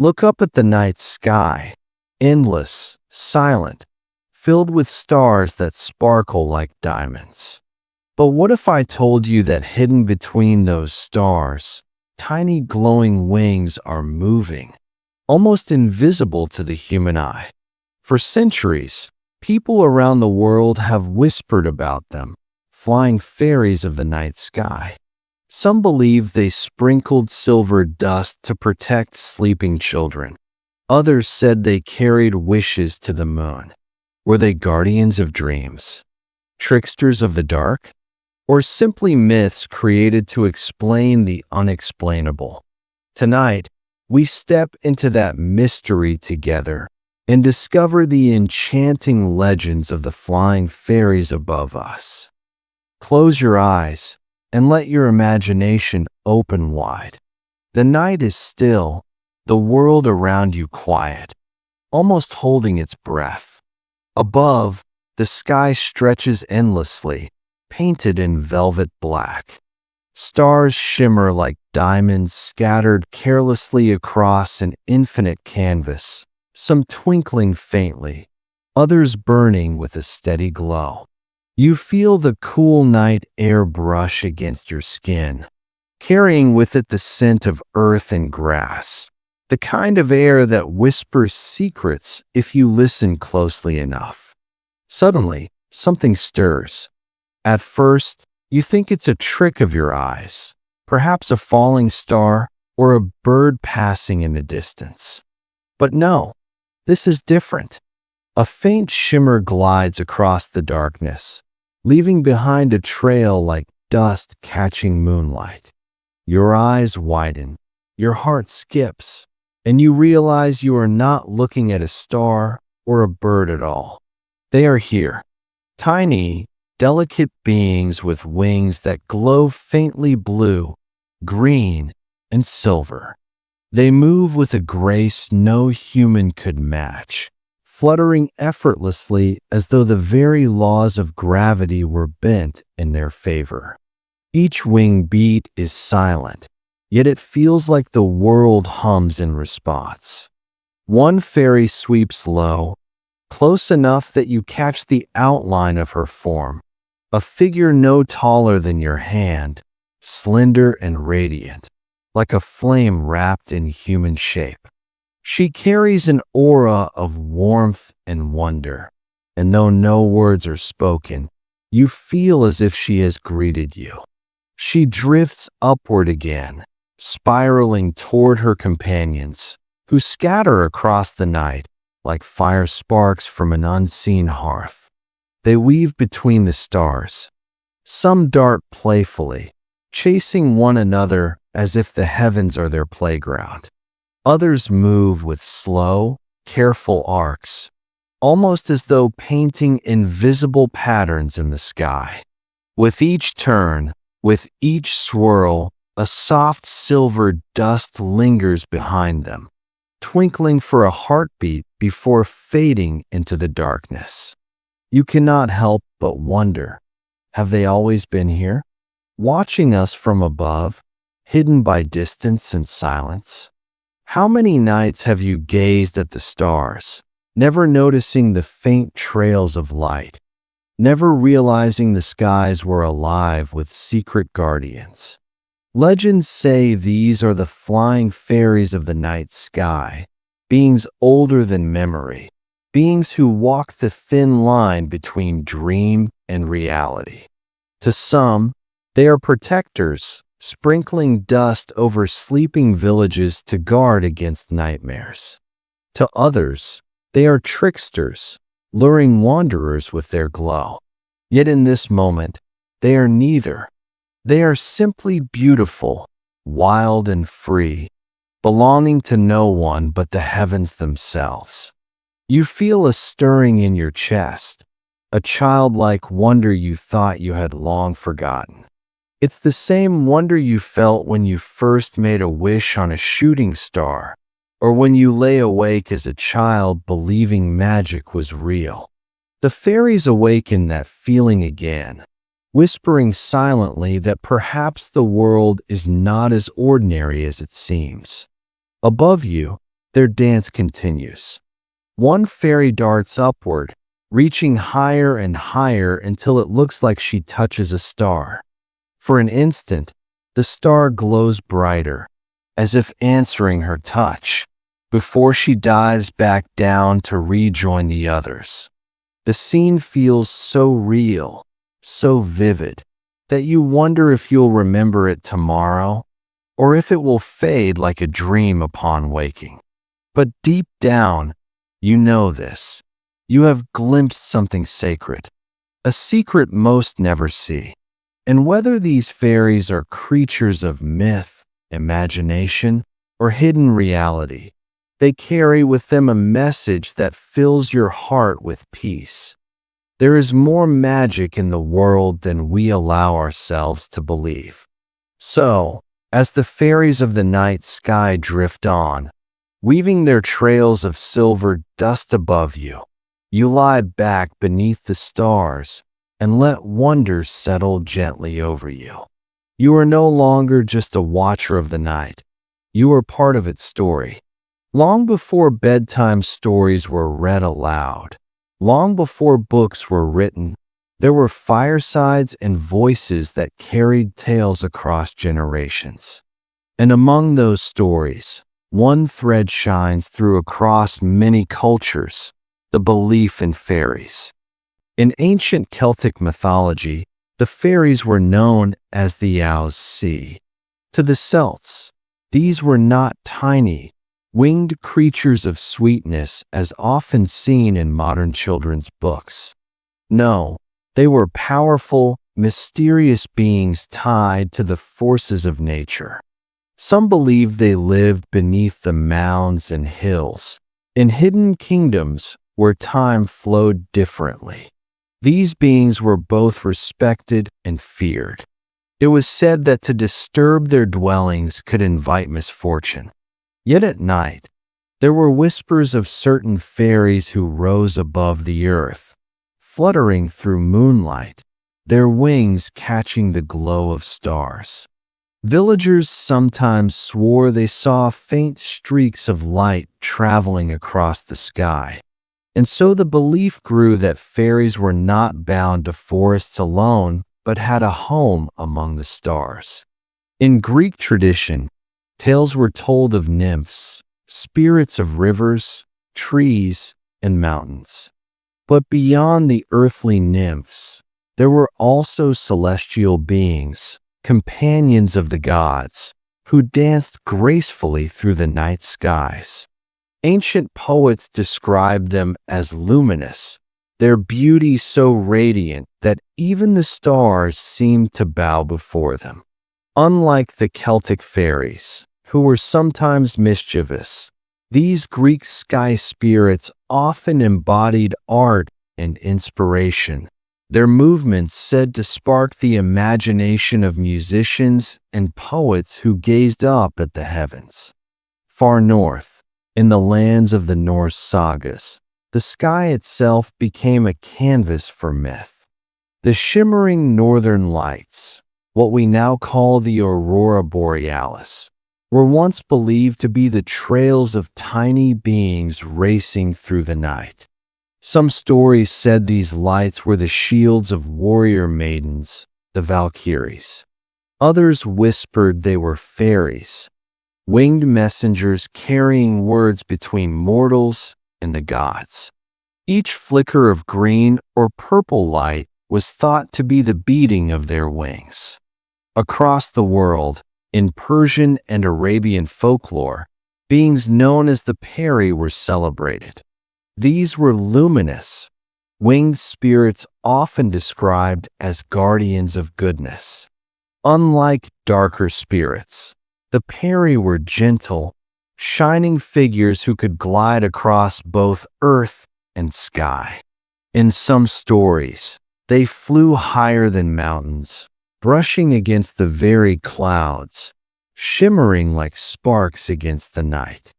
Look up at the night sky, endless, silent, filled with stars that sparkle like diamonds. But what if I told you that hidden between those stars, tiny glowing wings are moving, almost invisible to the human eye? For centuries, people around the world have whispered about them, flying fairies of the night sky. Some believe they sprinkled silver dust to protect sleeping children. Others said they carried wishes to the moon. Were they guardians of dreams, tricksters of the dark, or simply myths created to explain the unexplainable? Tonight, we step into that mystery together and discover the enchanting legends of the flying fairies above us. Close your eyes and let your imagination open wide. The night is still, the world around you quiet, almost holding its breath. Above, the sky stretches endlessly, painted in velvet black. Stars shimmer like diamonds scattered carelessly across an infinite canvas, some twinkling faintly, others burning with a steady glow. You feel the cool night air brush against your skin, carrying with it the scent of earth and grass, the kind of air that whispers secrets if you listen closely enough. Suddenly, something stirs. At first, you think it's a trick of your eyes, perhaps a falling star or a bird passing in the distance. But no, this is different. A faint shimmer glides across the darkness, leaving behind a trail like dust catching moonlight. Your eyes widen, your heart skips, and you realize you are not looking at a star or a bird at all. They are here, tiny, delicate beings with wings that glow faintly blue, green, and silver. They move with a grace no human could match, fluttering effortlessly as though the very laws of gravity were bent in their favor. Each wing beat is silent, yet it feels like the world hums in response. One fairy sweeps low, close enough that you catch the outline of her form, a figure no taller than your hand, slender and radiant, like a flame wrapped in human shape. She carries an aura of warmth and wonder, and though no words are spoken, you feel as if she has greeted you. She drifts upward again, spiraling toward her companions, who scatter across the night like fire sparks from an unseen hearth. They weave between the stars. Some dart playfully, chasing one another as if the heavens are their playground. Others move with slow, careful arcs, almost as though painting invisible patterns in the sky. With each turn, with each swirl, a soft silver dust lingers behind them, twinkling for a heartbeat before fading into the darkness. You cannot help but wonder, have they always been here, watching us from above, hidden by distance and silence? How many nights have you gazed at the stars, never noticing the faint trails of light, never realizing the skies were alive with secret guardians? Legends say these are the flying fairies of the night sky, beings older than memory, beings who walk the thin line between dream and reality. To some, they are protectors, sprinkling dust over sleeping villages to guard against nightmares. To others, they are tricksters, luring wanderers with their glow. Yet in this moment, they are neither. They are simply beautiful, wild and free, belonging to no one but the heavens themselves. You feel a stirring in your chest, a childlike wonder you thought you had long forgotten. It's the same wonder you felt when you first made a wish on a shooting star, or when you lay awake as a child believing magic was real. The fairies awaken that feeling again, whispering silently that perhaps the world is not as ordinary as it seems. Above you, their dance continues. One fairy darts upward, reaching higher and higher until it looks like she touches a star. For an instant, the star glows brighter, as if answering her touch, before she dives back down to rejoin the others. The scene feels so real, so vivid, that you wonder if you'll remember it tomorrow, or if it will fade like a dream upon waking. But deep down, you know this. You have glimpsed something sacred, a secret most never see. And whether these fairies are creatures of myth, imagination, or hidden reality, they carry with them a message that fills your heart with peace. There is more magic in the world than we allow ourselves to believe. So, as the fairies of the night sky drift on, weaving their trails of silver dust above you, you lie back beneath the stars and let wonder settle gently over you. You are no longer just a watcher of the night. You are part of its story. Long before bedtime stories were read aloud, long before books were written, there were firesides and voices that carried tales across generations. And among those stories, one thread shines through across many cultures: the belief in fairies. In ancient Celtic mythology, the fairies were known as the Aos Sí. To the Celts, these were not tiny, winged creatures of sweetness as often seen in modern children's books. No, they were powerful, mysterious beings tied to the forces of nature. Some believed they lived beneath the mounds and hills, in hidden kingdoms where time flowed differently. These beings were both respected and feared. It was said that to disturb their dwellings could invite misfortune. Yet at night, there were whispers of certain fairies who rose above the earth, fluttering through moonlight, their wings catching the glow of stars. Villagers sometimes swore they saw faint streaks of light traveling across the sky. And so the belief grew that fairies were not bound to forests alone, but had a home among the stars. In Greek tradition, tales were told of nymphs, spirits of rivers, trees, and mountains. But beyond the earthly nymphs, there were also celestial beings, companions of the gods, who danced gracefully through the night skies. Ancient poets described them as luminous, their beauty so radiant that even the stars seemed to bow before them. Unlike the Celtic fairies, who were sometimes mischievous, these Greek sky spirits often embodied art and inspiration, their movements said to spark the imagination of musicians and poets who gazed up at the heavens. Far north, in the lands of the Norse sagas, the sky itself became a canvas for myth. The shimmering northern lights, what we now call the aurora borealis, were once believed to be the trails of tiny beings racing through the night. Some stories said these lights were the shields of warrior maidens, the Valkyries. Others whispered they were fairies, winged messengers carrying words between mortals and the gods. Each flicker of green or purple light was thought to be the beating of their wings. Across the world, in Persian and Arabian folklore, beings known as the Peri were celebrated. These were luminous, winged spirits often described as guardians of goodness. Unlike darker spirits, the Peri were gentle, shining figures who could glide across both earth and sky. In some stories, they flew higher than mountains, brushing against the very clouds, shimmering like sparks against the night.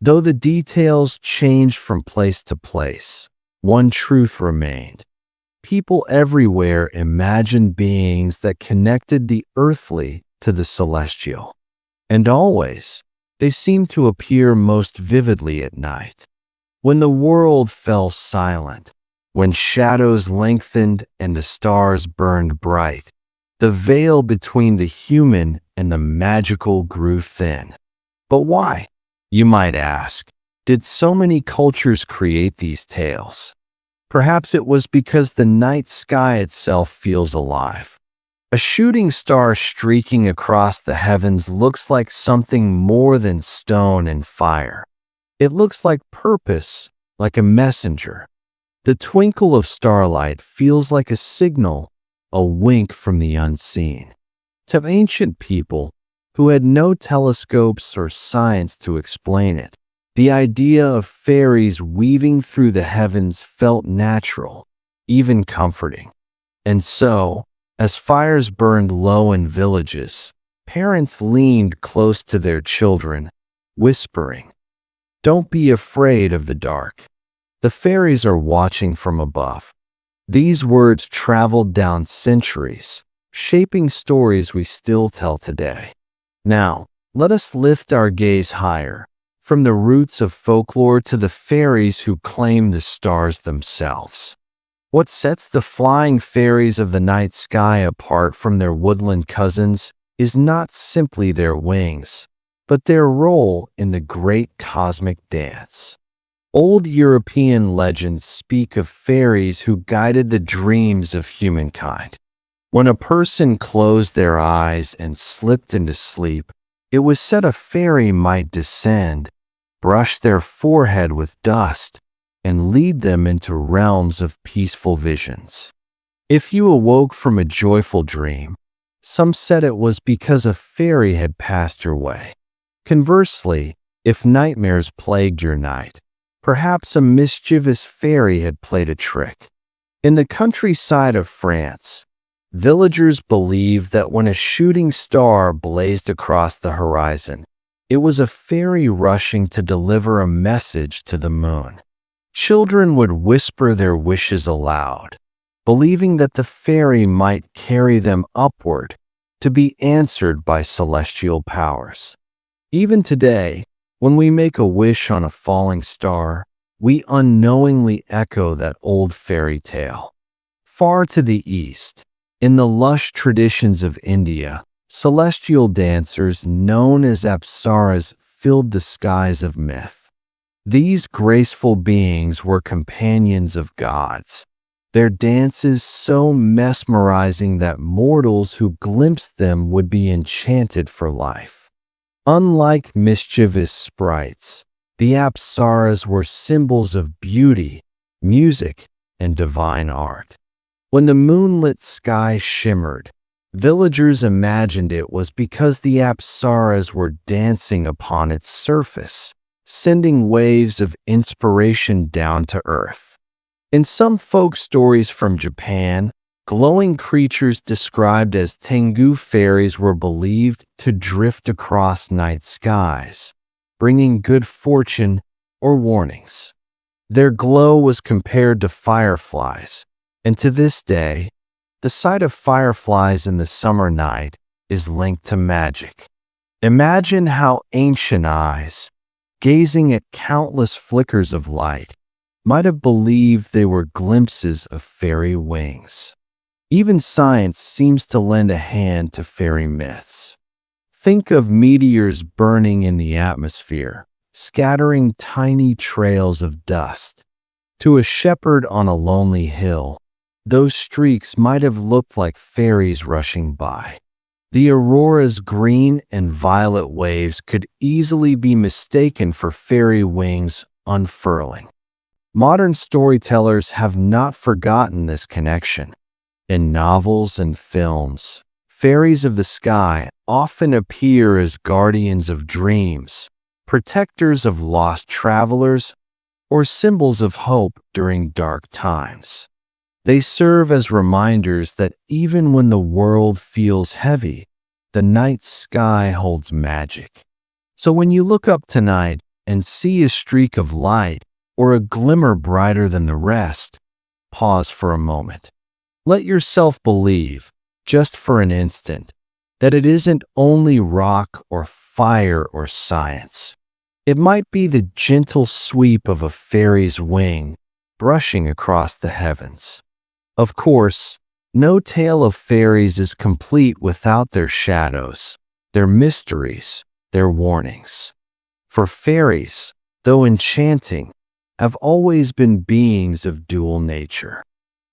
Though the details changed from place to place, one truth remained. People everywhere imagined beings that connected the earthly to the celestial. And always, They seem to appear most vividly at night, when the world fell silent, when shadows lengthened and the stars burned bright. The veil between the human and the magical grew thin. But why, you might ask, did so many cultures create these tales? Perhaps it was because the night sky itself feels alive. A shooting star streaking across the heavens looks like something more than stone and fire. It looks like purpose, like a messenger. The twinkle of starlight feels like a signal, a wink from the unseen. To ancient people, who had no telescopes or science to explain it, the idea of fairies weaving through the heavens felt natural, even comforting. And so, as fires burned low in villages, parents leaned close to their children, whispering, "Don't be afraid of the dark. The fairies are watching from above." These words traveled down centuries, shaping stories we still tell today. Now, let us lift our gaze higher, from the roots of folklore to the fairies who claim the stars themselves. What sets the flying fairies of the night sky apart from their woodland cousins is not simply their wings, but their role in the great cosmic dance. Old European legends speak of fairies who guided the dreams of humankind. When a person closed their eyes and slipped into sleep, it was said a fairy might descend, brush their forehead with dust, and lead them into realms of peaceful visions. If you awoke from a joyful dream, some said it was because a fairy had passed your way. Conversely, if nightmares plagued your night, perhaps a mischievous fairy had played a trick. In the countryside of France, villagers believed that when a shooting star blazed across the horizon, it was a fairy rushing to deliver a message to the moon. Children would whisper their wishes aloud, believing that the fairy might carry them upward to be answered by celestial powers. Even today, when we make a wish on a falling star, we unknowingly echo that old fairy tale. Far to the east, in the lush traditions of India, celestial dancers known as Apsaras filled the skies of myth. These graceful beings were companions of gods, their dances so mesmerizing that mortals who glimpsed them would be enchanted for life. Unlike mischievous sprites, the Apsaras were symbols of beauty, music, and divine art. When the moonlit sky shimmered, villagers imagined it was because the Apsaras were dancing upon its surface, sending waves of inspiration down to earth. In some folk stories from Japan, glowing creatures described as Tengu fairies were believed to drift across night skies, bringing good fortune or warnings. Their glow was compared to fireflies, and to this day, the sight of fireflies in the summer night is linked to magic. Imagine how ancient eyes, gazing at countless flickers of light, might have believed they were glimpses of fairy wings. Even science seems to lend a hand to fairy myths. Think of meteors burning in the atmosphere, scattering tiny trails of dust. To a shepherd on a lonely hill, those streaks might have looked like fairies rushing by. The aurora's green and violet waves could easily be mistaken for fairy wings unfurling. Modern storytellers have not forgotten this connection. In novels and films, fairies of the sky often appear as guardians of dreams, protectors of lost travelers, or symbols of hope during dark times. They serve as reminders that even when the world feels heavy, the night sky holds magic. So when you look up tonight and see a streak of light or a glimmer brighter than the rest, pause for a moment. Let yourself believe, just for an instant, that it isn't only rock or fire or science. It might be the gentle sweep of a fairy's wing brushing across the heavens. Of course, no tale of fairies is complete without their shadows, their mysteries, their warnings. For fairies, though enchanting, have always been beings of dual nature.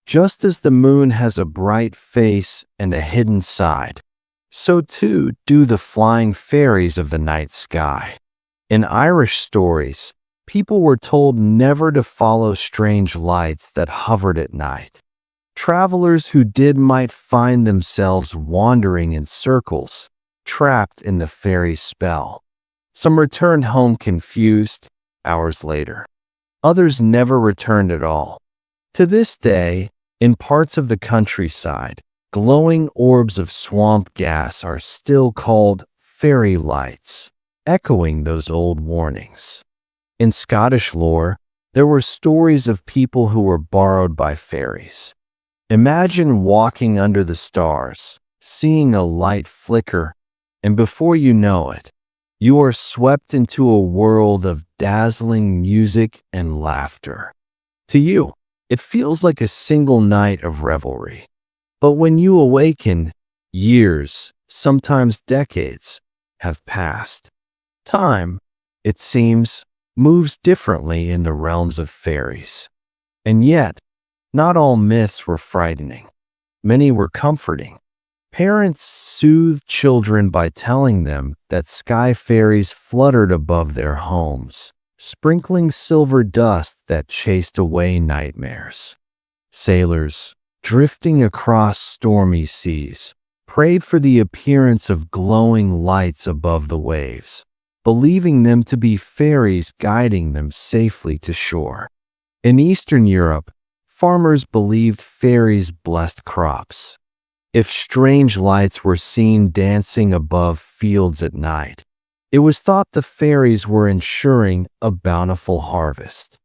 Just as the moon has a bright face and a hidden side, so too do the flying fairies of the night sky. In Irish stories, people were told never to follow strange lights that hovered at night. Travelers who did might find themselves wandering in circles, trapped in the fairy's spell. Some returned home confused hours later. Others never returned at all. To this day, in parts of the countryside, glowing orbs of swamp gas are still called fairy lights, echoing those old warnings. In Scottish lore, there were stories of people who were borrowed by fairies. Imagine walking under the stars, seeing a light flicker, and before you know it, you are swept into a world of dazzling music and laughter. To you, it feels like a single night of revelry. But when you awaken, years, sometimes decades, have passed. Time, it seems, moves differently in the realms of fairies. And yet, not all myths were frightening. Many were comforting. Parents soothed children by telling them that sky fairies fluttered above their homes, sprinkling silver dust that chased away nightmares. Sailors, drifting across stormy seas, prayed for the appearance of glowing lights above the waves, believing them to be fairies guiding them safely to shore. In Eastern Europe, farmers believed fairies blessed crops. If strange lights were seen dancing above fields at night, it was thought the fairies were ensuring a bountiful harvest.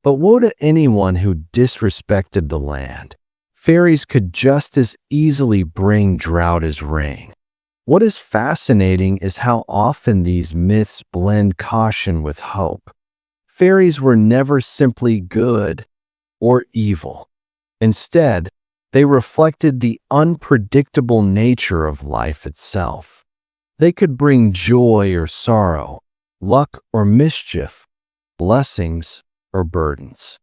But woe to anyone who disrespected the land. Fairies could just as easily bring drought as rain. What is fascinating is how often these myths blend caution with hope. Fairies were never simply good or evil. Instead, they reflected the unpredictable nature of life itself. They could bring joy or sorrow, luck or mischief, blessings or burdens.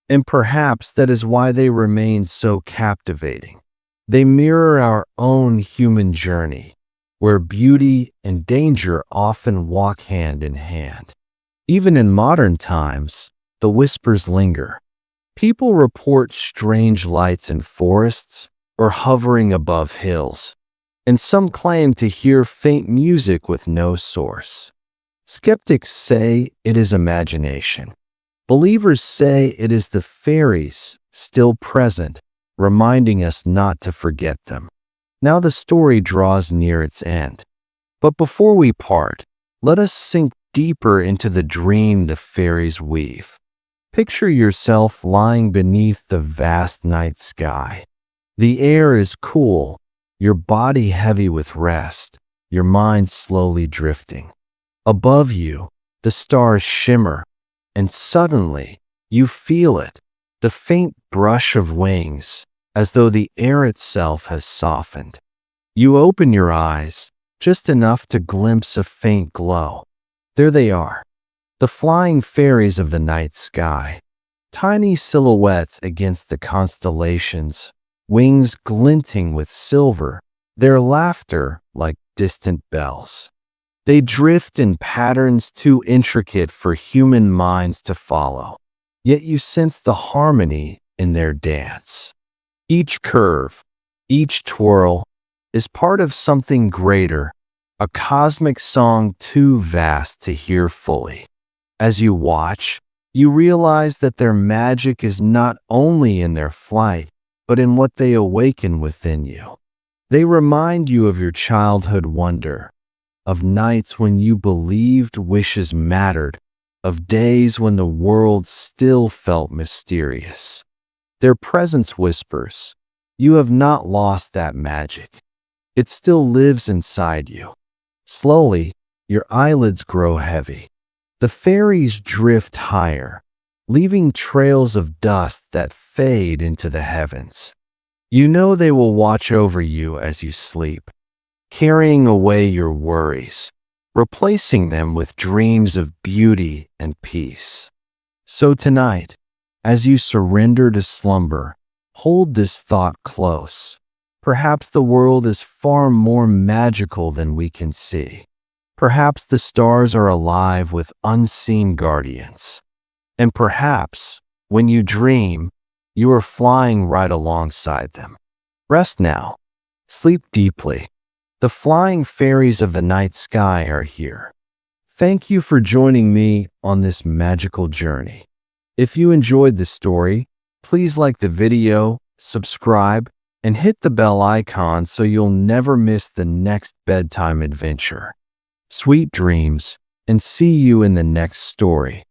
And perhaps that is why they remain so captivating. They mirror our own human journey, where beauty and danger often walk hand in hand. Even in modern times, the whispers linger. People report strange lights in forests or hovering above hills, and some claim to hear faint music with no source. Skeptics say it is imagination. Believers say it is the fairies still present, reminding us not to forget them. Now the story draws near its end. But before we part, let us sink deeper into the dream the fairies weave. Picture yourself lying beneath the vast night sky. The air is cool, your body heavy with rest, your mind slowly drifting. Above you, the stars shimmer, and suddenly you feel it, the faint brush of wings, as though the air itself has softened. You open your eyes, just enough to glimpse a faint glow. There they are, the flying fairies of the night sky, tiny silhouettes against the constellations, wings glinting with silver, their laughter like distant bells. They drift in patterns too intricate for human minds to follow, yet you sense the harmony in their dance. Each curve, each twirl, is part of something greater, a cosmic song too vast to hear fully. As you watch, you realize that their magic is not only in their flight, but in what they awaken within you. They remind you of your childhood wonder, of nights when you believed wishes mattered, of days when the world still felt mysterious. Their presence whispers, "You have not lost that magic. It still lives inside you. Slowly, your eyelids grow heavy. The fairies drift higher, leaving trails of dust that fade into the heavens. You know they will watch over you as you sleep, carrying away your worries, replacing them with dreams of beauty and peace. So tonight, as you surrender to slumber, hold this thought close. Perhaps the world is far more magical than we can see. Perhaps the stars are alive with unseen guardians. And perhaps, when you dream, you are flying right alongside them. Rest now. Sleep deeply. The flying fairies of the night sky are here. Thank you for joining me on this magical journey. If you enjoyed the story, please like the video, subscribe, and hit the bell icon so you'll never miss the next bedtime adventure. Sweet dreams, and see you in the next story.